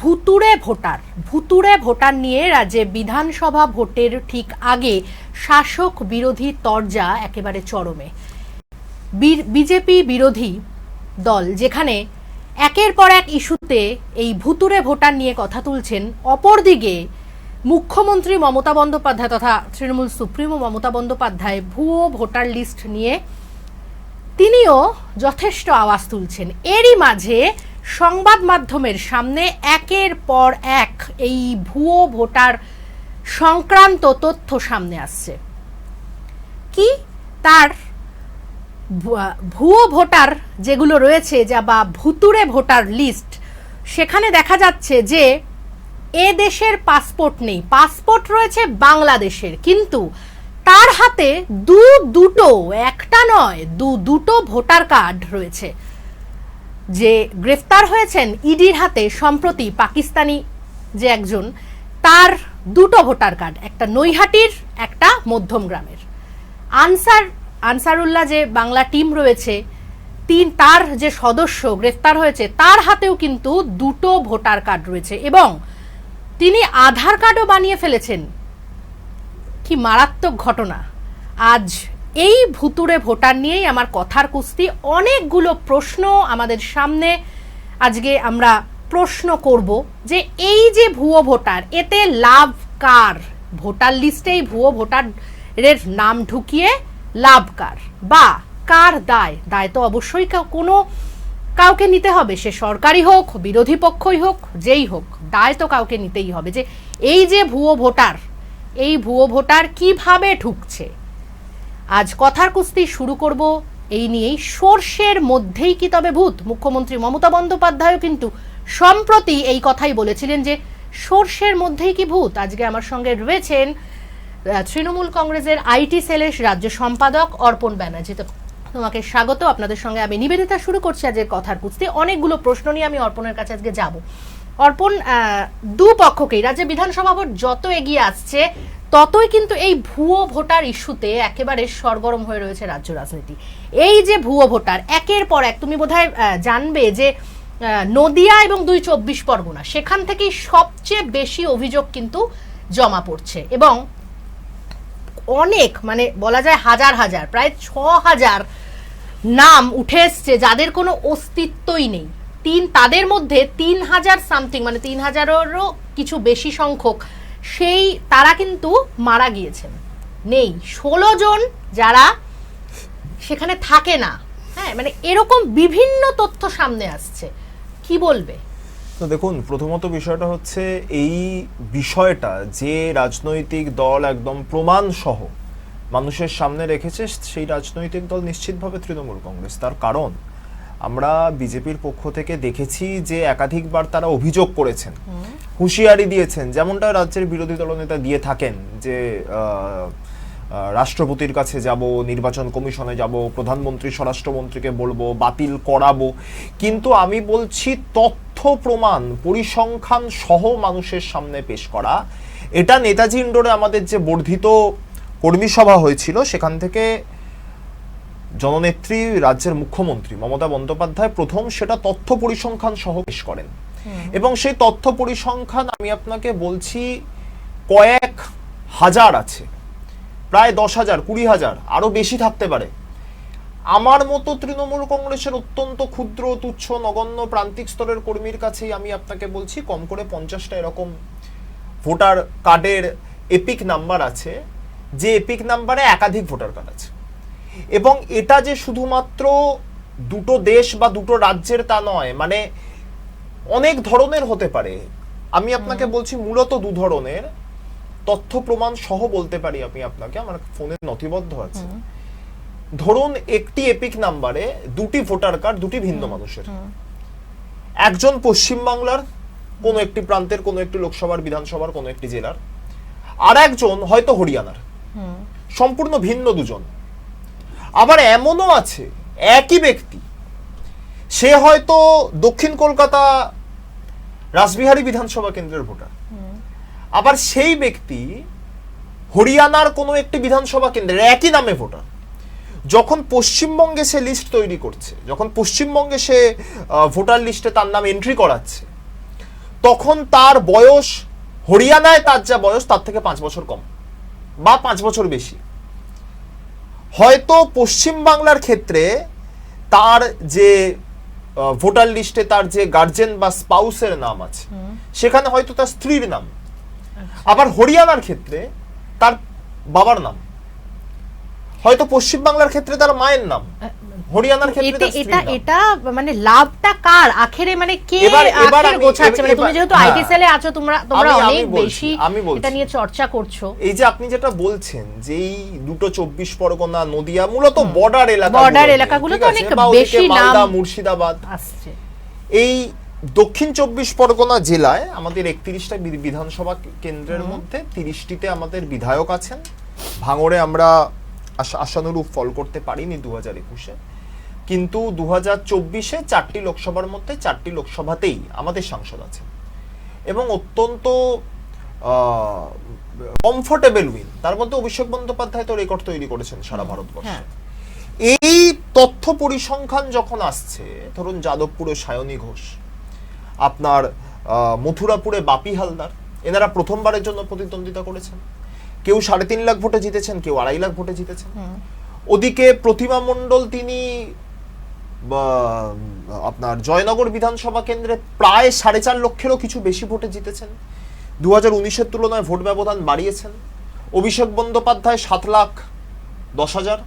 ভুতুড়ে ভোটার নিয়ে রাজ্যে বিধানসভা ভোটের ঠিক আগে শাসক বিরোধী তরজা একেবারে চরমে। বিজেপি বিরোধী দল যেখানে একের পর এক ইস্যুতে এই ভুতুড়ে ভোটার নিয়ে কথা তুলছেন, অপরদিকে মুখ্যমন্ত্রী মমতা বন্দ্যোপাধ্যায় তথা তৃণমূল সুপ্রিমো মমতা বন্দ্যোপাধ্যায় ভুয়ো ভোটার লিস্ট নিয়ে তিনিও যথেষ্ট আওয়াজ তুলছেন। এরই মাঝে সংবাদ মাধ্যমের সামনে একের পর এক এই ভুয়ো ভোটার সংক্রান্ত তথ্য সামনে আসছে। কি তার ভুয়ো ভোটার যেগুলো রয়েছে বা ভুতুড়ে ভোটার লিস্ট, সেখানে দেখা যাচ্ছে যে এ দেশের পাসপোর্ট নেই, পাসপোর্ট রয়েছে বাংলাদেশের, কিন্তু তার হাতে দুটো একটা নয় দুটো ভোটার কার্ড রয়েছে। যে গ্রেফতার হয়েছেন ইডির হাতে সম্প্রতি পাকিস্তানি যে একজন, তার দুটো ভোটার কার্ড, একটা নৈহাটির একটা মধ্যমগ্রামের। আনসারুল্লাহ যে বাংলা টিম রয়েছে, তার যে সদস্য গ্রেফতার হয়েছে তার হাতেও কিন্তু দুটো ভোটার কার্ড রয়েছে এবং তিনি আধার কার্ডও বানিয়ে ফেলেছেন। কি মারাত্মক ঘটনা! আজ এই ভুতুড়ে ভোটার নিয়েই আমার কথার কুস্তি। অনেকগুলো প্রশ্ন আমাদের সামনে, আজকে আমরা প্রশ্ন করব যে এই যে ভুয়ো ভোটার, এতে লাভ কার? ভোটার লিস্টেই ভুয়ো ভোটারের নাম ঢুকিয়ে লাভ কার, বা কার দায়? দায় তো অবশ্যই কাউকে নিতে হবে, সে সরকারি হোক, বিরোধী পক্ষই হোক, যেই হোক, দায় তো কাউকে নিতেই হবে। যে এই যে ভুয়ো ভোটার, এই ভুয়ো ভোটার কিভাবে ঢুকছে, আজ কথার কুস্তি শুরু করব এই নিয়েই। সর্ষের মধ্যেই কি তবে ভূত? মুখ্যমন্ত্রী মমতা বন্দ্যোপাধ্যায়ও কিন্তু সম্প্রতি এই কথাই বলেছিলেন যে সর্ষের মধ্যেই কি ভূত। আজকে আমার সঙ্গে রয়েছেন তৃণমূল কংগ্রেসের আইটি সেলের রাজ্য সম্পাদক অর্পণ ব্যানার্জি। তো তোমাকে স্বাগত। আপনাদের সঙ্গে আমি নিবেদিতা শুরু করছি আজকের কথার কুস্তি। অনেকগুলো প্রশ্ন নিয়ে আমি অর্পণের কাছে আজকে যাব। অর্পণ, দুপক্ষকেই রাজ্যে বিধানসভা ভোট যত এগিয়ে আসছে ততই কিন্তু এই ভুয়ো ভোটার ইস্যুতে একেবারে সরগরম হয়ে রয়েছে রাজ্য রাজনীতি। এই যে ভুয়ো ভোটার একের পর এক, তুমি বোধহয় জানবে যে নদিয়া এবং 2 24 পরগনা, সেখান থেকেই সবচেয়ে বেশি অভিযোগ কিন্তু জমা পড়ছে এবং অনেক, মানে বলা যায় হাজার হাজার, প্রায় 6000 নাম উঠে এসছে যাদের কোনো অস্তিত্বই নেই। তাদের মধ্যে 3000 সামথিং, মানে 3000-এরও কিছু বেশি সংখ্যক তারা কিন্তু মারা গিয়েছেন, নেই। 16 জন যারা সেখানে থাকে না, হ্যাঁ, মানে এরকম বিভিন্ন তথ্য সামনে আসছে। কি বলবে? তো দেখুন, প্রথমত বিষয়টা হচ্ছে এই বিষয়টা যে রাজনৈতিক দল একদম প্রমাণ সহ মানুষের সামনে রেখেছে, সেই রাজনৈতিক দল নিশ্চিতভাবে তৃণমূল কংগ্রেস। তার কারণ আমরা বিজেপির পক্ষ থেকে দেখেছি যে একাধিকবার তারা অভিযোগ করেছেন, হুঁশিয়ারি দিয়েছেন, যেমনটা রাজ্যের বিরোধী দলনেতা দিয়ে থাকেন যে রাষ্ট্রপতির কাছে যাব, নির্বাচন কমিশনে যাব, প্রধানমন্ত্রী স্বরাষ্ট্রমন্ত্রীকে বলবো, বাতিল করাবো। কিন্তু আমি বলছি তথ্য প্রমাণ পরিসংখ্যান সহ মানুষের সামনে পেশ করা। এটা নেতাজি ইন্ডোরে আমাদের যে বর্ধিত কর্মী সভা হয়েছিল, সেখান থেকে জননেত্রী রাজ্যের মুখ্যমন্ত্রী মমতা বন্দ্যোপাধ্যায় প্রথম সেটা তথ্য পরিসংখ্যান সহ পেশ করেন এবং সেই তথ্য পরিসংখ্যান আমি আপনাকে বলছি কয়েক হাজার আছে, প্রায় 10,000, 20,000, আরো বেশি থাকতে পারে। আমার মতো তৃণমূল কংগ্রেসের অত্যন্ত ক্ষুদ্র, তুচ্ছ, নগণ্য প্রান্তিক স্তরের কর্মীর কাছেই আমি আপনাকে বলছি কম করে 50টা এরকম ভোটার কার্ডের এপিক নাম্বার আছে, যে এপিক নাম্বারে একাধিক ভোটার কার্ড আছে। এবং এটা যে শুধুমাত্র দুটো দেশ বা দুটো রাজ্যের তা নয়, মানে অনেক ধরনের হতে পারে। আমি আপনাকে বলছি মূলত 2 ধরনের তথ্য প্রমাণ সহ বলতে পারি আমি আপনাকে, আমার ফোনে নথিবদ্ধ আছে। ধরুন একটি এপিক নাম্বারে 2টি ভোটার কার্ড 2টি ভিন্ন মানুষের, একজন পশ্চিমবাংলার কোন একটি প্রান্তের কোন একটি লোকসভার বিধানসভার কোন একটি জেলার, আর একজন হয়তো হরিয়ানার, সম্পূর্ণ ভিন্ন দুজন। আবার এমনও আছে একই ব্যক্তি, সে হয়তো দক্ষিণ কলকাতা রাসবিহারী বিধানসভা কেন্দ্রের ভোটার, আবার সেই ব্যক্তি হরিয়ানার কোনো একটি বিধানসভা কেন্দ্রের একই নামে ভোটার। যখন পশ্চিমবঙ্গে সে লিস্ট তৈরি করছে, যখন পশ্চিমবঙ্গে সে ভোটার লিস্টে তার নাম এন্ট্রি করাচ্ছে, তখন তার বয়স হরিয়ানায় তার যা বয়স তার থেকে 5 বছর কম বা 5 বছর বেশি। হয়তো পশ্চিম বাংলার ক্ষেত্রে তার যে ভোটার লিস্টে তার যে গার্জেন বা স্পাউসের নাম আছে সেখানে হয়তো তার স্ত্রীর নাম, আবার হরিয়ানার ক্ষেত্রে তার বাবার নাম, হয়তো পশ্চিম বাংলার ক্ষেত্রে তার মায়ের নাম, হরিয়ানার ক্ষেত্রে তার স্ত্রীর নাম। এটা মানে লাভটা কার আখেরে, মানে কে আখের গোছাচ্ছে? মানে তুমি যেহেতু আইটি সেলে আছো, তোমরা অনেক বেশি এটা নিয়ে চর্চা করছো। এই যে আপনি যেটা বলছেন যে এই দুটো 24 পরগনা, নদিয়া মূলত বর্ডার এলাকাগুলো তো অনেক বেশি নাম, মুর্শিদাবাদ আসছে। এই দক্ষিণ 24 পরগনা জেলায় আমাদের 31টা বিধানসভা কেন্দ্রের মধ্যে 30টিতে আমাদের বিধায়ক আছেন। ভাঙড়ে আমরা আশানুরূপ ফল করতে পারিনি 2021-এ, কিন্তু 2024-এ 4টি লোকসভার মধ্যে 4টি লোকসভাতেই আমাদের সাংসদ আছেন এবং অত্যন্ত কমফোর্টেবল উইন। তার মধ্যে অভিষেক বন্দ্যোপাধ্যায় তো রেকর্ড তৈরি করেছেন সারা ভারতবর্ষে। এই তথ্য পরিসংখ্যান যখন আসছে, ধরুন যাদবপুরে সায়নী ঘোষ, আপনার মথুরাপুরে বাপি হালদার, এনারা প্রথমবারের জন্য প্রতিদ্বন্দ্বিতা করেছেন। কেউ 3.5 লাখ ভোটে জিতেছেন, কেউ 2.5 লাখ ভোটে জিতেছেন। ওদিকে প্রতিমা মণ্ডল তিনি আপনার জয়নগর বিধানসভা কেন্দ্রে প্রায় 4.5 লক্ষেরও কিছু বেশি ভোটে জিতেছেন। 2019-এর তুলনায় ভোট ব্যবধান বাড়িয়েছেন। অভিষেক বন্দ্যোপাধ্যায় 7,10,000।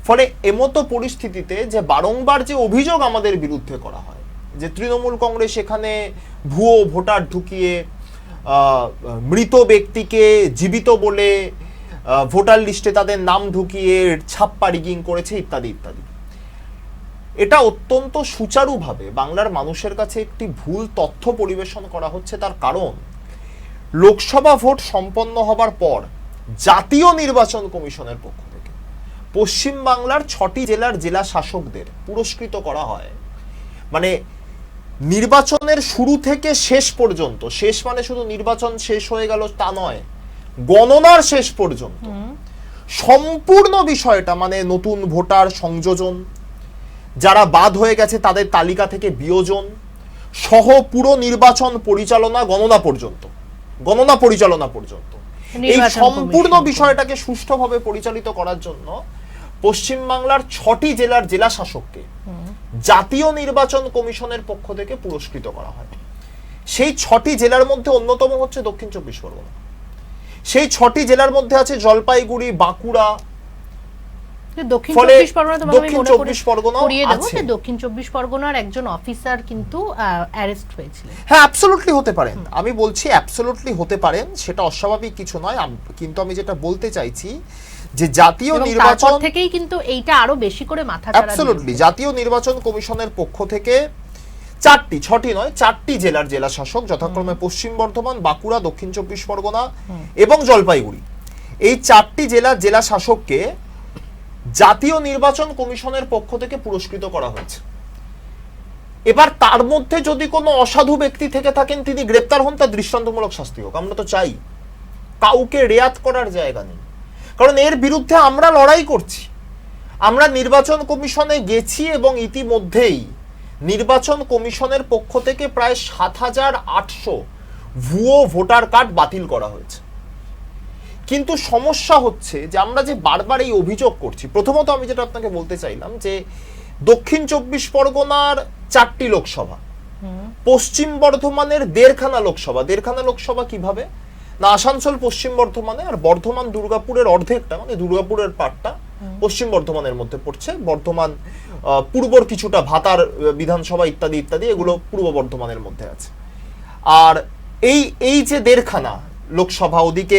ফলে এমতো পরিস্থিতিতে যে বারংবার যে অভিযোগ আমাদের বিরুদ্ধে করা হয় যে তৃণমূল কংগ্রেস এখানে ভুয়ো ভোটার ঢুকিয়ে মৃত ব্যক্তিকে জীবিত বলে ভোটার লিস্টে তাদের নাম ঢুকিয়ে ছাপ্পা রিগিং করেছে ইত্যাদি ইত্যাদি, এটা অত্যন্ত সুচারুভাবে বাংলার মানুষের কাছে একটি ভুল তথ্য পরিবেশন করা হচ্ছে। তার কারণ লোকসভা ভোট সম্পন্ন হবার পর জাতীয় নির্বাচন কমিশনের পক্ষ থেকে পশ্চিম বাংলার 6টি জেলার জেলা শাসকদের পুরস্কৃত করা হয়। মানে নির্বাচনের শুরু থেকে শেষ পর্যন্ত, শেষ মানে শুধু নির্বাচন শেষ হয়ে গেল তা নয়, গণনার শেষ পর্যন্ত সম্পূর্ণ বিষয়টা, মানে নতুন ভোটার সংযোজন, যারা বাদ হয়ে গেছে তাদের তালিকা থেকে বিয়োজন সহ পুরো নির্বাচন পরিচালনা গণনা পর্যন্ত এই সম্পূর্ণ বিষয়টাকে সুষ্ঠুভাবে পরিচালিত করার জন্য পশ্চিম বাংলার 6টি জেলার জেলা শাসককে জাতীয় নির্বাচন কমিশনের পক্ষ থেকে পুরস্কৃত করা হয়। সেই 6টি জেলার মধ্যে অন্যতম হচ্ছে দক্ষিণ 24 পরগনা। সেই 6টি জেলার মধ্যে আছে জলপাইগুড়ি, বাঁকুড়া। দক্ষিণ 24 পরগনার একজন অফিসার কিন্তু অ্যারেস্ট হয়েছিলেন। হ্যাঁ, অ্যাবসলিউটলি হতে পারেন। আমি বলছি অ্যাবসলিউটলি হতে পারেন, সেটা অস্বাভাবিক কিছু নয়। কিন্তু আমি যেটা বলতে চাইছি যে জাতীয় নির্বাচন থেকেই কিন্তু এইটা আরো বেশি করে মাথাচাড়া দিয়েছে। অ্যাবসলিউটলি জাতীয় নির্বাচন কমিশনের পক্ষ থেকে 6টি নয় 4টি জেলার জেলা শাসক যথাক্রমে পশ্চিম বর্ধমান, বাঁকুড়া, দক্ষিণ 24 পরগনা এবং জলপাইগুড়ি, এই 4টি জেলার জেলা শাসককে জাতীয় নির্বাচন কমিশনের পক্ষ থেকে পুরস্কৃত করা হয়েছে। এবার তার মধ্যে যদি কোনো অসাধু ব্যক্তি থেকে থাকেন, তিনি গ্রেপ্তার হন, তার দৃষ্টান্তমূলক শাস্তি হোক। আমরা তো চাই, কাউকে রেয়াত করার জায়গা নেই, কারণ এর বিরুদ্ধে আমরা লড়াই করছি। আমরা নির্বাচন কমিশনে গেছি এবং ইতিমধ্যেই নির্বাচন কমিশনের পক্ষ থেকে প্রায় 7,800 ভুয়ো ভোটার কার্ড বাতিল করা হয়েছে। কিন্তু সমস্যা হচ্ছে যে আমরা যে বারবার এই অভিযোগ করছি, প্রথমত আমি যেটা আপনাকে বলতে চাইলাম যে দক্ষিণ 24 পরগনার 4টি লোকসভা, পশ্চিম বর্ধমানের 1.5 লোকসভা কিভাবে না, আসানসোল পশ্চিম বর্ধমানে আর বর্ধমান দুর্গাপুরের অর্ধেকটা, মানে দুর্গাপুরের পার্টটা পশ্চিম বর্ধমানের মধ্যে পড়ছে। বর্ধমান পূর্বর কিছুটা, ভাতার বিধানসভা ইত্যাদি ইত্যাদি, এগুলো পূর্ব বর্ধমানের মধ্যে আছে। আর এই যে 1.5 লোকসভা, ওদিকে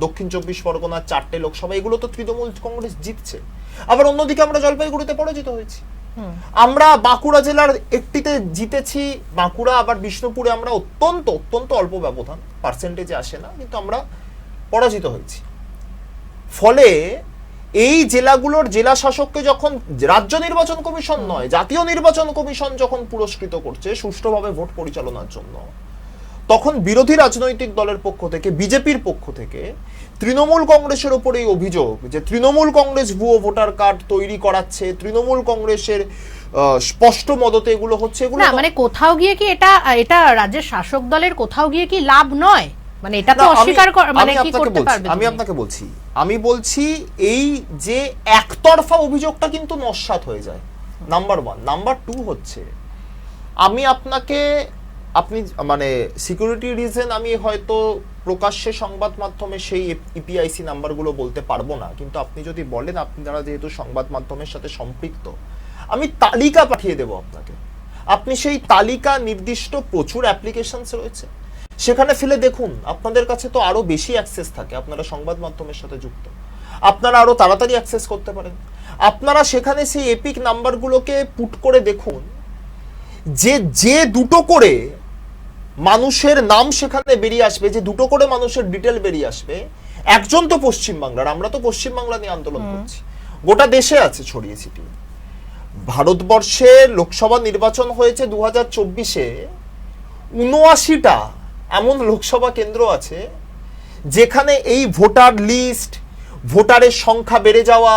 দক্ষিণ 24 পরগনার 4টে লোকসভা, এগুলো তো তৃণমূল কংগ্রেস জিতছে। আবার অন্যদিকে আমরা জলপাইগুড়িতে পরাজিত হয়েছি। আমরা বাঁকুড়া জেলার একটিতে জিতেছি, বাঁকুড়া, আবার বিষ্ণুপুরে আমরা অত্যন্ত অল্প ব্যবধান, পার্সেন্টেজে আসে না, কিন্তু আমরা পরাজিত হয়েছি। ফলে এই জেলাগুলোর জেলা শাসককে যখন রাজ্য নির্বাচন কমিশন নয়, জাতীয় নির্বাচন কমিশন যখন পুরস্কৃত করছে সুষ্ঠুভাবে ভোট পরিচালনার জন্য, তখন বিরোধী রাজনৈতিক দলের পক্ষ থেকে, বিজেপির পক্ষ থেকে তৃণমূল কংগ্রেসের ওপর এই অভিযোগ যে তৃণমূল কংগ্রেস ভুয়ো ভোটার কার্ড তৈরি করাচ্ছে, তৃণমূল কংগ্রেসের স্পষ্ট মদতে এগুলো হচ্ছে, এগুলো না মানে কোথাও গিয়ে কি এটা রাজ্যের শাসক দলের কোথাও গিয়ে কি লাভ নয়? মানে এটা তো অস্বীকার মানে কি করতে পারবে? আমি আপনাকে বলছি, আমি বলছি এই যে একতরফা অভিযোগটা কিন্তু নস্যাৎ হয়ে যায়, নাম্বার 1। নাম্বার 2 হচ্ছে, আমি আপনাকে আপনি মানে সিকিউরিটি রিজন আমি হয়তো প্রকাশ্যে সংবাদ মাধ্যমে সেই ইপিআইসি নাম্বারগুলো বলতে পারবো না, কিন্তু আপনি যদি বলেন, আপনারা যেহেতু সংবাদ মাধ্যমের সাথে সম্পৃক্ত, আমি তালিকা পাঠিয়ে দেব আপনাকে। আপনি সেই তালিকা নির্দিষ্ট প্রচুর অ্যাপ্লিকেশনস রয়েছে, সেখানে ফেলে দেখুন। আপনাদের কাছে তো আরো বেশি অ্যাক্সেস থাকে, আপনারা সংবাদ মাধ্যমের সাথে যুক্ত, আপনারা আরো তাড়াতাড়ি অ্যাক্সেস করতে পারেন। আপনারা সেখানে সেই এপিক নাম্বারগুলোকে পুট করে দেখুন যে দুটো করে মানুষের নাম সেখানে বেরিয়ে আসবে, যে দুটো করে মানুষের ডিটেল বেরিয়ে আসবে। একজন তো পশ্চিমবাংলার, আমরা তো পশ্চিমবাংলা নিয়ে আন্দোলন করছি, গোটা দেশে আছে ছড়িয়ে ছিটিয়ে। ভারতবর্ষে লোকসভা নির্বাচন হয়েছে 2024-এ 79টা এমন লোকসভা কেন্দ্র আছে যেখানে এই ভোটার লিস্ট, ভোটারের সংখ্যা বেড়ে যাওয়া,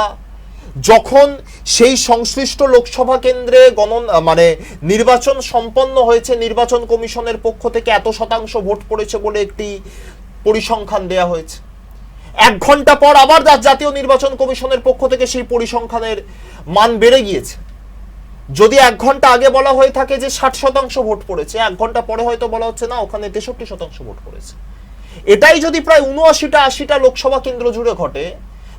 যখন সেই সংশ্লিষ্ট লোকসভা কেন্দ্রে মানে নির্বাচন সম্পন্ন হয়েছে, নির্বাচন কমিশনের পক্ষ থেকে এত শতাংশ ভোট পড়েছে বলে একটি পরিসংখ্যান দেয়া হয়েছে। 1 ঘন্টা পর আবার জাতীয় নির্বাচন কমিশনের পক্ষ থেকে সেই পরিসংখ্যানের মান বেড়ে গিয়েছে। যদি 1 ঘন্টা আগে বলা হয়ে থাকে যে 60% ভোট পড়েছে, 1 ঘন্টা পরে হয়তো বলা হচ্ছে না, ওখানে 63% ভোট পড়েছে। এটাই যদি প্রায় 79টা 80টা লোকসভা কেন্দ্র জুড়ে ঘটে,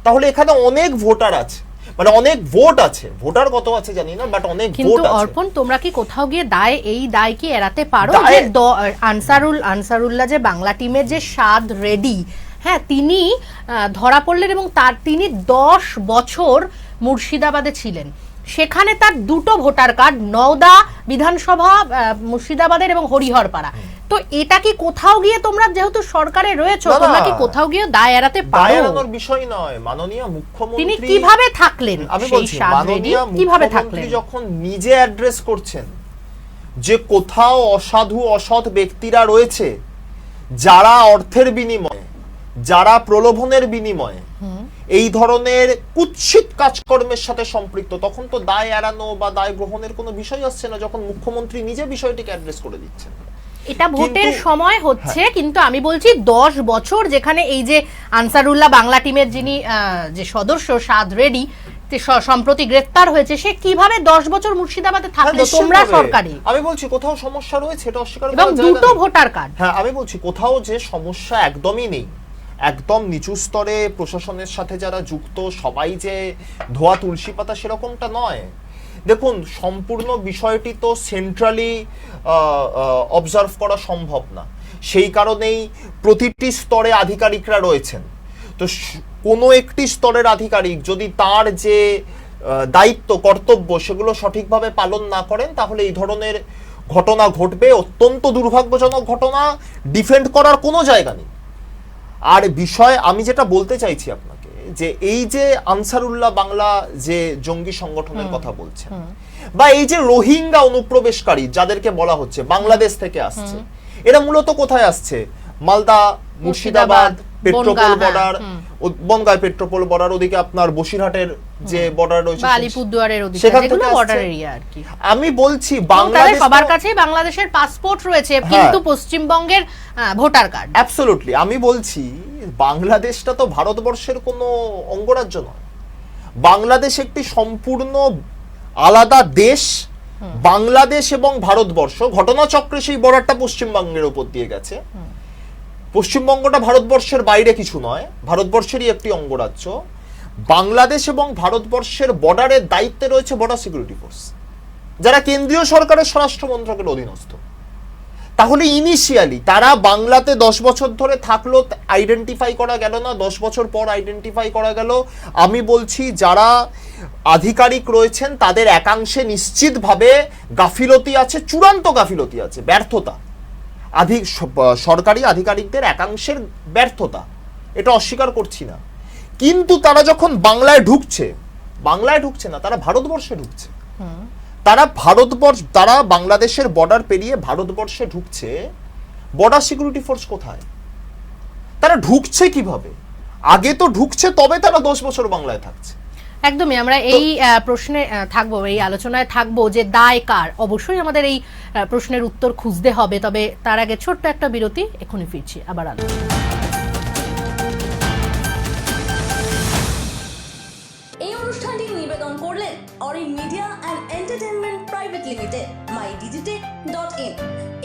তাহলে এখানে অনেক ভোটার আছে, মানে অনেক ভোট আছে। ভোটার কত আছে জানি না, বাট অনেক ভোট আছে। কিন্তু অর্পণ, তোমরা কি কোথাও গিয়ে এই দায় কি এড়াতে পারো যে আনসারুল্লাহ যে বাংলা টিমের যে সাদ রেডি, হ্যাঁ, তিনি ধরা পড়লেন এবং তিনি 10 বছর মুর্শিদাবাদে ছিলেন, সেখানে তার 2টো ভোটার কার্ড, নওদা বিধানসভা মুর্শিদাবাদের এবং হরিহরপাড়া। তো এটা কি কোথাও গিয়ে তোমরা যেহেতু সরকারে রয়েছে, তোমরা কি কোথাও গিয়ে দায় এড়াতে পারো? দায় এড়ানোর বিষয় নয়, মাননীয় মুখ্যমন্ত্রী তিনি কিভাবে থাকলেন, আমি বলছি মাননীয় মুখ্যমন্ত্রী যখন নিজে অ্যাড্রেস করছেন যে কোথাও অসাধু অসৎ ব্যক্তিরা রয়েছে যারা অর্থের বিনিময়ে, যারা প্রলোভনের বিনিময়ে এই ধরনের কুৎসিত কাজকর্মের সাথে সম্পৃক্ত, তখন তো দায় এড়ানো বা দায় গ্রহণের কোনো বিষয় আসছে না, যখন মুখ্যমন্ত্রী নিজে বিষয়টিকে অ্যাড্রেস করে দিচ্ছেন। এটা ভোটের সময় হচ্ছে, কিন্তু আমি বলছি 10 বছর যেখানে এই যে আনসারুল্লাহ বাংলা টিমের যিনি যে সদস্য সাদ রেডি সম্প্রতি গ্রেফতার হয়েছে, সে কিভাবে 10 বছর মুর্শিদাবাদে থাকলো? তোমরা সরকারি, আমি বলছি কোথাও সমস্যা রয়েছে, এটা অস্বীকার করা যায় না। এবং 2টো ভোটার কার্ড, হ্যাঁ আমি বলছি কোথাও যে সমস্যা একদমই নেই, একদম নিচু স্তরে প্রশাসনের সাথে যারা যুক্ত সবাই যে ধোয়া তুলসী পাতা সেরকমটা নয়। দেখুন, সম্পূর্ণ বিষয়টি তো সেন্ট্রালি অবজার্ভ করা সম্ভব না, সেই কারণেই প্রতিটি স্তরে আধিকারিকরা রয়েছেন। তো কোনো একটি স্তরের আধিকারিক যদি তার যে দায়িত্ব কর্তব্য সেগুলো সঠিকভাবে পালন না করেন, তাহলে এই ধরনের ঘটনা ঘটবে। অত্যন্ত দুর্ভাগ্যজনক ঘটনা, ডিফেন্ড করার কোনো জায়গা নেই। আর বিষয় আমি যেটা বলতে চাইছি আপনাকে, যে এই যে আনসারুল্লাহ বাংলা যে জঙ্গি সংগঠনের কথা বলছেন, বা এই যে রোহিঙ্গা অনুপ্রবেশকারী যাদেরকে বলা হচ্ছে বাংলাদেশ থেকে আসছে, এরা মূলত কোথায় আসছে? মালদা, মুর্শিদাবাদ, পেট্রোপোল বর্ডার, বনগাঁ পেট্রোপোল বর্ডার, ওদিকে আপনার বসিরহাটের যে বর্ডার রয়েছে, আলিপুরদুয়ারের ওদিকে, যেগুলো বর্ডার এরিয়া আর কি। আমি বলছি বাংলাদেশ সবার কাছেই বাংলাদেশের পাসপোর্ট রয়েছে, কিন্তু পশ্চিমবঙ্গের ভোটার কার্ড। অ্যাবসলিউটলি, আমি বলছি বাংলাদেশটা তো ভারতবর্ষের কোনো অঙ্গরাজ্য নয়। বাংলাদেশ একটি সম্পূর্ণ আলাদা দেশ। বাংলাদেশ এবং ভারতবর্ষ ঘটনাচক্রে সেই বর্ডারটা পশ্চিমবঙ্গের উপর দিয়ে গেছে। পশ্চিমবঙ্গটা ভারতবর্ষের বাইরে কিছু নয়, ভারতবর্ষেরই একটি অঙ্গরাজ্য। বাংলাদেশ এবং ভারতবর্ষের বর্ডারের দায়িত্বে রয়েছে বর্ডার সিকিউরিটি ফোর্স, যারা কেন্দ্রীয় সরকারের স্বরাষ্ট্র মন্ত্রকের অধীনস্থ। তাহলে ইনিশিয়ালি তারা বাংলাতে 10 বছর ধরে থাকলো, আইডেন্টিফাই করা গেল না, 10 বছর পর আইডেন্টিফাই করা গেল। আমি বলছি যারা আধিকারিক রয়েছেন তাদের একাংশে নিশ্চিতভাবে গাফিলতি আছে, চূড়ান্ত গাফিলতি আছে, ব্যর্থতা। সরকারি আধিকারিকদের একাংশের ব্যর্থতা, এটা অস্বীকার করছি না। কিন্তু তারা যখন বাংলায় ঢুকছে না, তারা ভারতবর্ষে ঢুকছে। তারা বাংলাদেশের বর্ডার পেরিয়ে ভারতবর্ষে ঢুকছে। বর্ডার সিকিউরিটি ফোর্স কোথায়? তারা ঢুকছে কিভাবে? আগে তো ঢুকছে, তবে তারা 10 বছর বাংলায় থাকছে। একদমই, আমরা এই প্রশ্নে থাকবো, এই আলোচনায় থাকবো যে দায় কার। অবশ্যই আমাদের এই প্রশ্নের উত্তর খুঁজতে হবে, তবে তার আগে ছোট্ট একটা বিরতি, এখনই ফিরছি আবার আলোচনা। এই অনুষ্ঠানটি নিবেদন করলেন Arin media and entertainment private limited, mydigitech.in,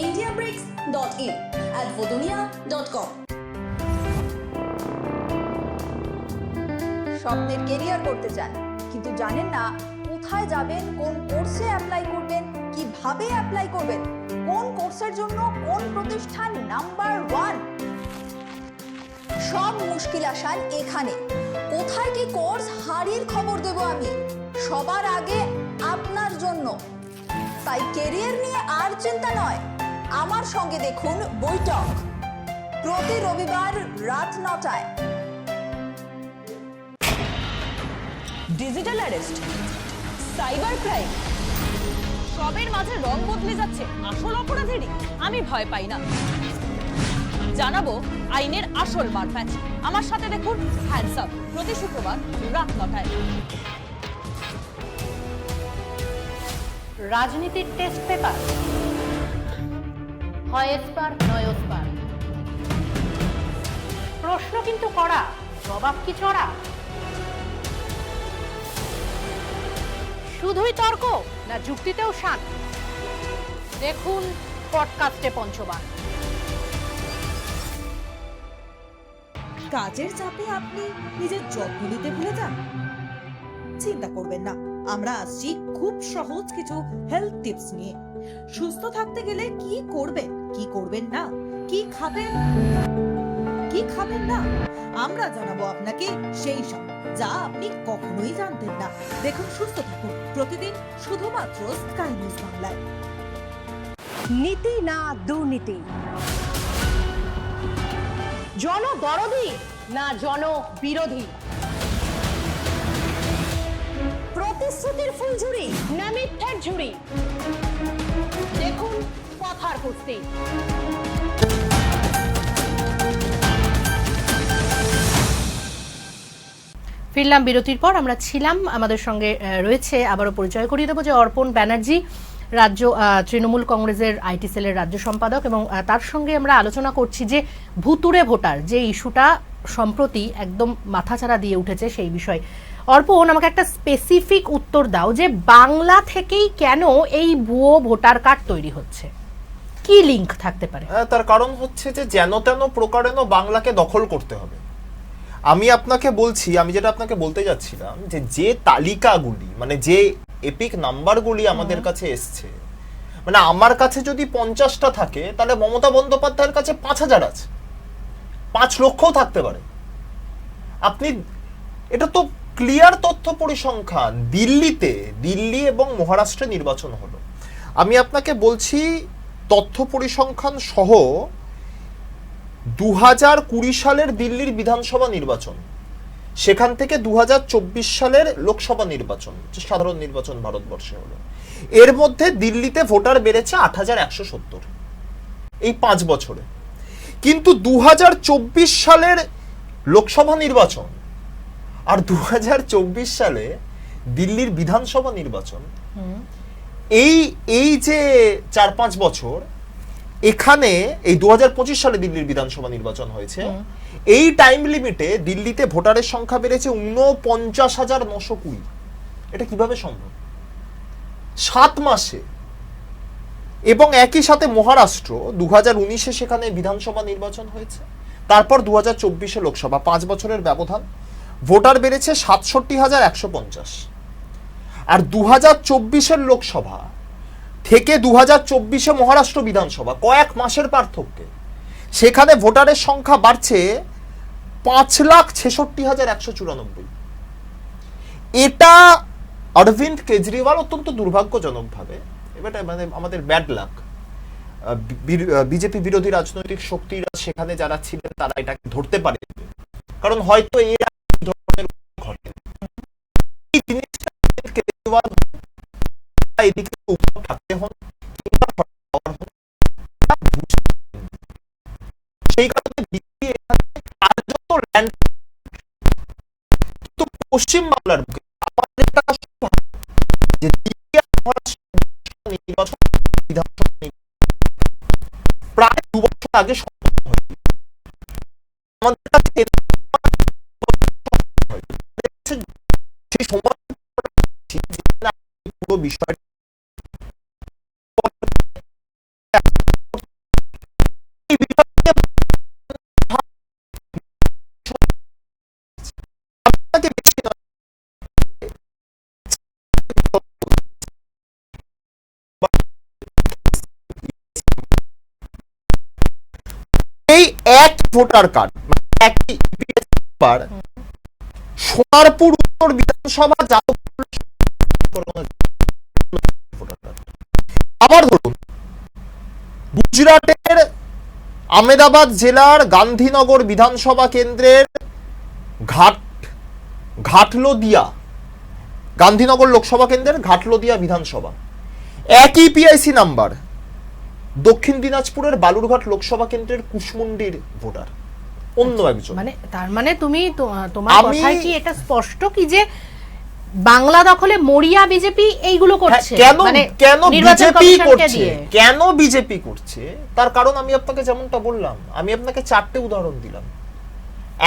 indiabricks.in, advodunia.com। স্বপ্নের কেরিয়ার করতে চান কিন্তু জানেন না কোথায় যাবেন, কোন কোর্সে অ্যাপ্লাই করবেন, কিভাবে অ্যাপ্লাই করবেন, কোন কোর্সের জন্য কোন প্রতিষ্ঠান নাম্বার 1। সব মুশকিল আসান এখানে। কোথায় কি কোর্স, হারির খবর দেব আমি সবার আগে আপনার জন্য। তাই কেরিয়ার নিয়ে আর চিন্তা নয়, আমার সঙ্গে দেখুন বৈঠক প্রতি রবিবার রাত 9টায়। ডিজিটাল অ্যারেস্ট, সাইবার ক্রাইম, সবের মাঝে রং বদলে যাচ্ছে আসল অপরাধেরই। আমি ভয় পাই না, জানাবো আইনের আসল মারপ্যাচ। আমার সাথে দেখুন হ্যান্ডস আপ প্রতি শুক্রবার রাত 9টায়। রাজনীতির টেস্ট পেপার, হয় এসপার নয় ওসপার। প্রশ্ন কিন্তু কড়া, জবাব কি চড়া? শুধুই তর্ক না যুক্তিতেও শান? দেখুন পডকাস্টে পঞ্চবান। কাজের চাপে আপনি নিজের যত্ন নিতে ভুলে যান? চিন্তা করবেন না, আমরা আসছি খুব সহজ কিছু হেলথ টিপস নিয়ে। সুস্থ থাকতে গেলে কি করবেন, কি করবেন না, কি খাবেন, কি খাবেন না, আমরা জানাবো আপনাকে সেই সব যা আপনি কখনোই জানতেন না। দেখুন সুস্থ থাকুন প্রতিদিন শুধুমাত্র স্কাই নিউজ বাংলায়। নীতি না দুর্নীতি, জনদরদি না জনবিরোধী, প্রতিশ্রুতির ফুলঝুরি না মিথ্যার ঝুড়ি। দেখুন কথার কুস্তি। ফিরলাম বিরতির পর। আমরা ছিলাম, আমাদের সঙ্গে রয়েছে, আবারও পরিচয় করিয়ে দেবো যে অর্পণ ব্যানার্জি, রাজ্য তৃণমূল কংগ্রেসের আইটি সেলের রাজ্য সম্পাদক, এবং তার সঙ্গে আমরা আলোচনা করছি যে ভুতুড়ে ভোটার যে ইস্যুটা সম্প্রতি একদম মাথাচাড়া দিয়ে উঠেছে সেই বিষয়। অর্পণ, আমাকে একটা স্পেসিফিক উত্তর দাও যে বাংলা থেকেই কেন এই ভুয়ো ভোটার কার্ড তৈরি হচ্ছে? কি লিংক থাকতে পারে? তার কারণ হচ্ছে যে যেন তেন প্রকারেণ বাংলাকে দখল করতে হবে। আমি আপনাকে বলছি, আমি যেটা আপনাকে বলতে যাচ্ছিলাম, যে তালিকাগুলি, মানে যে এপিক নাম্বারগুলি আমাদের কাছে এসছে, মানে আমার কাছে যদি 50টা থাকে, তাহলে মমতা বন্দ্যোপাধ্যায়ের কাছে 5000 আছে, 5 লক্ষও থাকতে পারে। আপনি, এটা তো ক্লিয়ার তথ্য পরিসংখ্যান। দিল্লি এবং মহারাষ্ট্রে নির্বাচন হলো। আমি আপনাকে বলছি তথ্য পরিসংখ্যান সহ 2020 সালের দিল্লির বিধানসভা নির্বাচন, সেখান থেকে 2024 সালের লোকসভা নির্বাচন, যে সাধারণ নির্বাচন ভারতবর্ষে হলো, এর মধ্যে দিল্লিতে ভোটার বেড়েছে 8170 এই 5 বছরে। কিন্তু 2024 সালের লোকসভা নির্বাচন আর 2024 সালে দিল্লির বিধানসভা নির্বাচন, এই যে 4-5 বছর, এখানে এই 2025 সালে দিল্লির বিধানসভা নির্বাচন হয়েছে, এই টাইম লিমিটে দিল্লিতে ভোটারের সংখ্যা বেড়েছে 49,920। এটা কিভাবে সম্ভব 7 মাসে? এবং একই সাথে মহারাষ্ট্র 2019-এ সেখানে বিধানসভা নির্বাচন হয়েছে, তারপর 2024-এ লোকসভা, 5 বছরের ব্যবধান, ভোটার বেড়েছে 67,150। আর 2024-এর লোকসভা থেকে 2024-এ মহারাষ্ট্র বিধানসভা, কয়েক মাসের পার্থক্যে সেখানে ভোটারের সংখ্যা বাড়ছে 5,66,194। এটা অরবিন্দ কেজরিওয়াল অত্যন্ত দুর্ভাগ্যজনকভাবে, এটা মানে আমাদের ব্যাড লাক, বিজেপি বিরোধী রাজনৈতিক শক্তিরা সেখানে যারা ছিলেন তারা এটাকে ধরতে পারে, কারণ হয়তো এই ধরনের ঘটে। এই জিনিসটা কেজরিওয়াল এদিকে থাকতে হন, পশ্চিম বাংলার বুকে আমাদের একটা সৌভাগ্য যে দিল্লি আর মহারাষ্ট্র নির্বাচন বিধানসভা প্রায় 2 বছর আগে সম্পন্ন হয়েছিল। আমাদের কাছে সেই সময় পুরো বিষয়টা এই এক ভোটার কার্ড একই সোনারপুর উত্তর বিধানসভা আবার ধরুন গুজরাটের আহমেদাবাদ জেলার গান্ধীনগর বিধানসভা কেন্দ্রের ঘাটলোদিয়া গান্ধীনগর লোকসভা কেন্দ্রের ঘাটলোদিয়া বিধানসভা একই পিআইসি নাম্বার দক্ষিণ দিনাজপুরের বালুরঘাট লোকসভা কেন্দ্রের কুশমুন্ডির ভোটার অন্য একজন। মানে তার মানে তুমি তোমার কথায় কি এটা স্পষ্ট কি যে বাংলা দখলে মরিয়া বিজেপি এইগুলো করছে? কেন বিজেপি করছে তার কারণ আমি আপনাকে যেমনটা বললাম, আমি আপনাকে 4টে উদাহরণ দিলাম।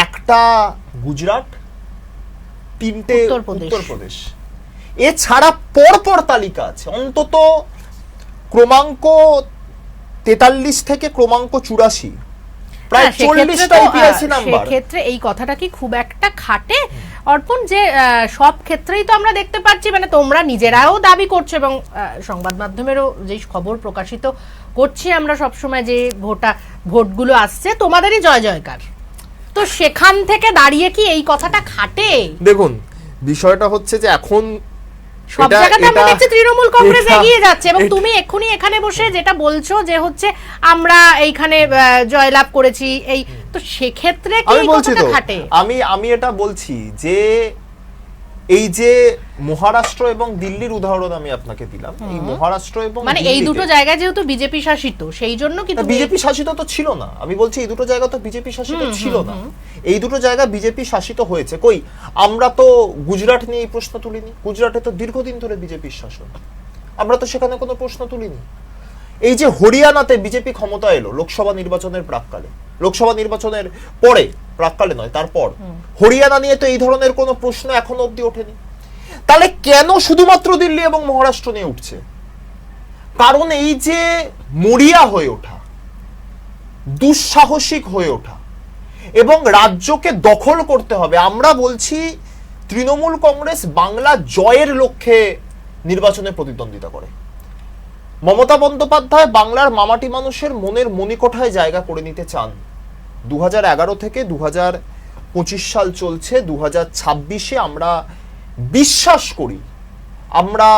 একটা গুজরাট, 3টে উত্তরপ্রদেশ, এছাড়া পরপর তালিকা আছে অন্তত ক্রমাঙ্ক 43 থেকে ক্রমাঙ্ক 84, প্রায় 40টা ইপিআইসি নাম্বার। সেক্ষেত্রে এই কথাটা কি খুব একটা খাটে অর্পণ যে সব ক্ষেত্রেই তো আমরা দেখতে পাচ্ছি, মানে তোমরা নিজেরাও দাবি করছো এবং সংবাদ মাধ্যমেরও যে খবর প্রকাশিত করছি আমরা সবসময় যে ভোটগুলো আসছে তোমাদেরই জয় জয়কার, তো সেখান থেকে দাঁড়িয়ে কি এই কথাটা খাটে? দেখুন বিষয়টা হচ্ছে যে এখন সব জায়গাতে আমরা দেখছি তৃণমূল কংগ্রেস এগিয়ে যাচ্ছে এবং তুমি এক্ষুনি এখানে বসে যেটা বলছো যে হচ্ছে আমরা এইখানে জয়লাভ করেছি, এই তো সেক্ষেত্রে কি এই কথাটা খাটে? আমি এটা বলছি যে এই যে মহারাষ্ট্র এবং দিল্লির উদাহরণ আমি আপনাকে দিলাম, এই মহারাষ্ট্র এবং মানে এই দুটো জায়গায় যেহেতু বিজেপি শাসিত সেই জন্য কি বিজেপি শাসিত তো ছিল না, আমি বলছি এই দুটো জায়গা তো বিজেপি শাসিত ছিল না, এই দুটো জায়গা বিজেপি শাসিত হয়েছে। কই আমরা তো গুজরাট নিয়ে এই প্রশ্ন তুলিনি, গুজরাটে তো দীর্ঘদিন ধরে বিজেপির শাসন, আমরা তো সেখানে কোনো প্রশ্ন তুলিনি। এই যে হরিয়ানাতে বিজেপি ক্ষমতা এলো লোকসভা নির্বাচনের প্রাককালে, লোকসভা নির্বাচনের পরে, প্রাককালে নয় তারপর, হরিয়ানা নিয়ে তো এই ধরনের কোনো প্রশ্ন এখনো অব্দি ওঠেনি। তাহলে কেন শুধুমাত্র দিল্লি এবং মহারাষ্ট্র নিয়ে উঠছে? কারণ এই যে মরিয়া হয়ে ওঠা, দুঃসাহসিক হয়ে ওঠা এবং রাজ্যকে দখল করতে হবে, আমরা বলছি তৃণমূল কংগ্রেস বাংলা জয়ের লক্ষ্যে নির্বাচনে প্রতিদ্বন্দ্বিতা করে। মমতা বন্দ্যোপাধ্যায় বাংলার মামাটি মানুষের মনের মণিকোঠায় জায়গা করে নিতে চান। 2011 থেকে 2025 সাল চলছে, 2026-এ আমরা বিশ্বাস করি, আমরা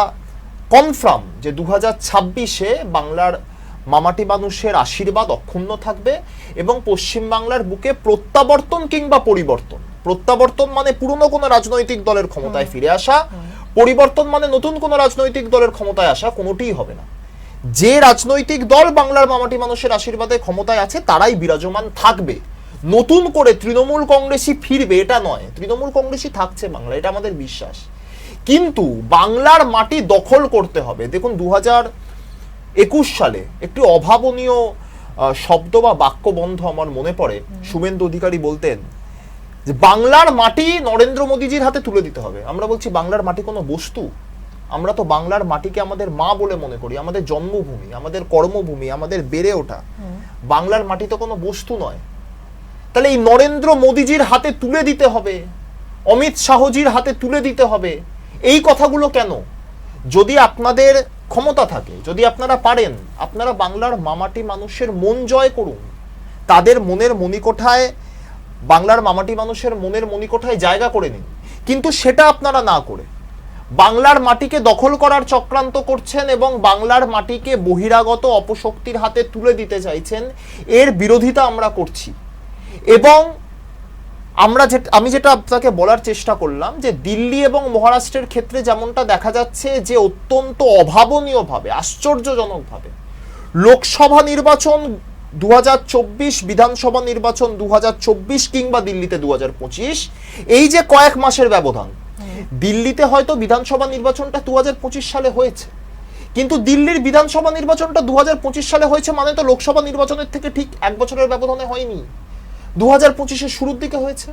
কনফার্ম যে 2026-এ বাংলার মামাটি মানুষের আশীর্বাদ অক্ষুণ্ণ থাকবে এবং পশ্চিম বাংলার বুকে প্রত্যাবর্তন কিংবা পরিবর্তন, প্রত্যাবর্তন মানে পুরনো কোনো রাজনৈতিক দলের ক্ষমতায় ফিরে আসা, পরিবর্তন মানে নতুন কোনো রাজনৈতিক দলের ক্ষমতায় আসা, কোনোটিই হবে না। যে রাজনৈতিক দল বাংলার মামাটি মানুষের আশীর্বাদে ক্ষমতায় আছে তারাই বিরাজমান থাকবে, নতুন করে তৃণমূল কংগ্রেসই ফিরবে এটা নয়, তৃণমূল কংগ্রেসই থাকছে বাংলা, এটা আমাদের বিশ্বাস। কিন্তু বাংলার মাটি দখল করতে হবে। দেখুন 2021 সালে একটি অভাবনীয় শব্দ বা বাক্যবন্ধ আমার মনে পড়ে, শুভেন্দু অধিকারী বলতেন যে বাংলার মাটি নরেন্দ্র মোদীজির হাতে তুলে দিতে হবে। আমরা বলছি বাংলার মাটি কোনো বস্তু? আমরা তো বাংলার মাটিকে আমাদের মা বলে মনে করি, আমাদের জন্মভূমি, আমাদের কর্মভূমি, আমাদের বেড়ে ওঠা। বাংলার মাটি তো কোনো বস্তু নয়। তাহলে এই নরেন্দ্র মোদীজির হাতে তুলে দিতে হবে, অমিত শাহজির হাতে তুলে দিতে হবে, এই কথাগুলো কেন? যদি আপনাদের ক্ষমতা থাকে, যদি আপনারা পারেন, আপনারা বাংলার মামাটি মানুষের মন জয় করুন, তাদের মনের মণিকোঠায়, বাংলার মামাটি মানুষের মনের মণিকোঠায় জায়গা করে নিন। কিন্তু সেটা আপনারা না করে বাংলার মাটিকে দখল করার চক্রান্ত করছেন এবং বাংলার মাটিকে বহিরাগত অপশক্তির হাতে তুলে দিতে চাইছেন, এর বিরোধিতা আমরা করছি। এবং আমি যেটা আপনাকে বলার চেষ্টা করলাম যে দিল্লি এবং মহারাষ্ট্রের ক্ষেত্রে যেমনটা দেখা যাচ্ছে যে অত্যন্ত অভাবনীয়ভাবে, আশ্চর্যজনকভাবে লোকসভা নির্বাচন 2024, বিধানসভা নির্বাচন 2024 কিংবা দিল্লিতে 2025, এই যে কয়েক মাসের ব্যবধান, দিল্লিতে হয়তো বিধানসভা নির্বাচনটা 2025 সালে হয়েছে, কিন্তু দিল্লির বিধানসভা নির্বাচনটা 2025 সালে হয়েছে মানে তো লোকসভা নির্বাচনের থেকে ঠিক 1 বছরের ব্যবধানে হয়নি, 2025-এর শুরুর দিকে হয়েছে,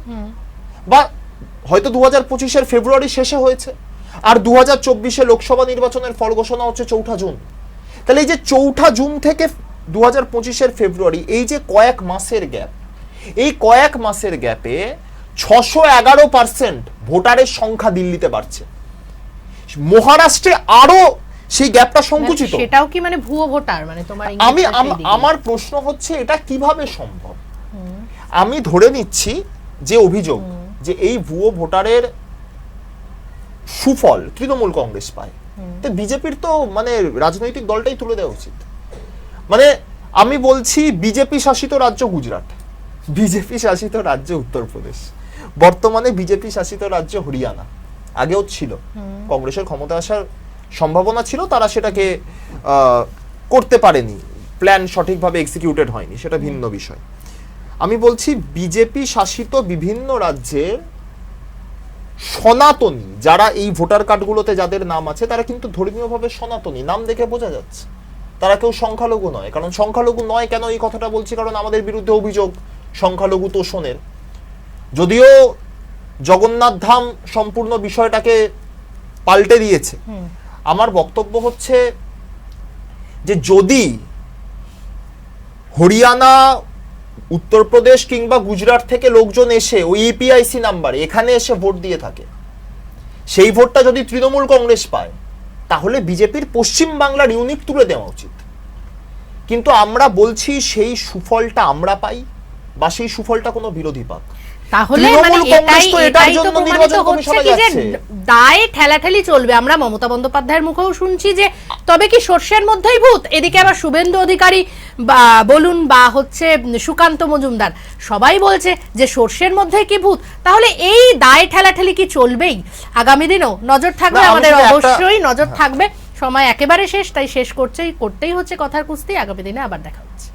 বা হয়তো 2025-এর ফেব্রুয়ারি শেষে হয়েছে, আর 2024-এ লোকসভা নির্বাচনের ফল ঘোষণা হচ্ছে 4 জুন। তাহলে এই যে 4 জুন থেকে 2025-এর ফেব্রুয়ারি, এই যে কয়েক মাসের গ্যাপ, এই কয়েক মাসের গ্যাপে 611% ভোটারের সংখ্যা দিল্লিতে বাড়ছে। মহারাষ্ট্রে আরো সেই গ্যাপটা সংকুচিত। সেটাও কি মানে ভুয়ো ভোটার, মানে তোমার আমার প্রশ্ন হচ্ছে এটা কিভাবে সম্ভব? আমি ধরে নিচ্ছি যে অভিযোগ যে এই ভুয়ো ভোটারের সুফল তৃণমূল কংগ্রেস পায়, তো বিজেপির তো মানে রাজনৈতিক দলটাই তুলে দেওয়া উচিত। মানে আমি বলছি বিজেপি শাসিত রাজ্য গুজরাট, বিজেপি শাসিত রাজ্য উত্তরপ্রদেশ, বর্তমানে বিজেপি শাসিত রাজ্য হরিয়ানা, আগেও ছিল, কংগ্রেসের ক্ষমতা আসার সম্ভাবনা ছিল, তারা সেটাকে করতে পারেনি, প্ল্যান সঠিকভাবে এক্সিকিউটেড হয়নি, সেটা ভিন্ন বিষয়। আমি বলছি বিজেপি শাসিত বিভিন্ন রাজ্যের সনাতনী যারা এই ভোটার কার্ডগুলোতে যাদের নাম আছে, তারা কিন্তু ধর্মীয়ভাবে সনাতনী, নাম দেখে বোঝা যাচ্ছে তারা কেউ সংখ্যালঘু নয়। কারণ সংখ্যালঘু নয় কেন এই কথাটা বলছি, কারণ আমাদের বিরুদ্ধে অভিযোগ সংখ্যালঘু তোষণের। যদিও জগন্নাথ ধাম সম্পূর্ণ বিষয়টাকে পাল্টে দিয়েছে, আমার বক্তব্য হচ্ছে যে যদি হরিয়ানা, উত্তরপ্রদেশ কিংবা গুজরাট থেকে লোকজন এসে ওই ইপিআইসি নাম্বারে এখানে এসে ভোট দিয়ে থাকে, সেই ভোটটা যদি তৃণমূল কংগ্রেস পায়, তাহলে বিজেপির পশ্চিম বাংলার ইউনিট তুলে দেওয়া উচিত। কিন্তু আমরা বলছি সেই সুফলটা আমরা পাই বা সেই সুফলটা কোনো বিরোধী পাক। তাহলে মানে এটাই তো প্রমাণিত হচ্ছে কি যে দায় ঠেলাঠেলি চলবে। আমরা মমতা বন্দ্যোপাধ্যায়ের মুখেও শুনছি যে তবে কি সর্ষের মধ্যেই ভূত, এদিকে আবার শুভেন্দু অধিকারী বা বলুন বা হচ্ছে সুকান্ত মজুমদার সবাই বলছে যে সর্ষের মধ্যে কি ভূত। তাহলে এই দায় ঠেলাঠেলি কি চলবেই? আগামী দিনও নজর থাকবে, আমাদের অবশ্যই নজর থাকবে। সময় একেবারে শেষ, তাই শেষ করতেই হচ্ছে কথার কুস্তি। আগামী দিনে আবার দেখা হচ্ছে।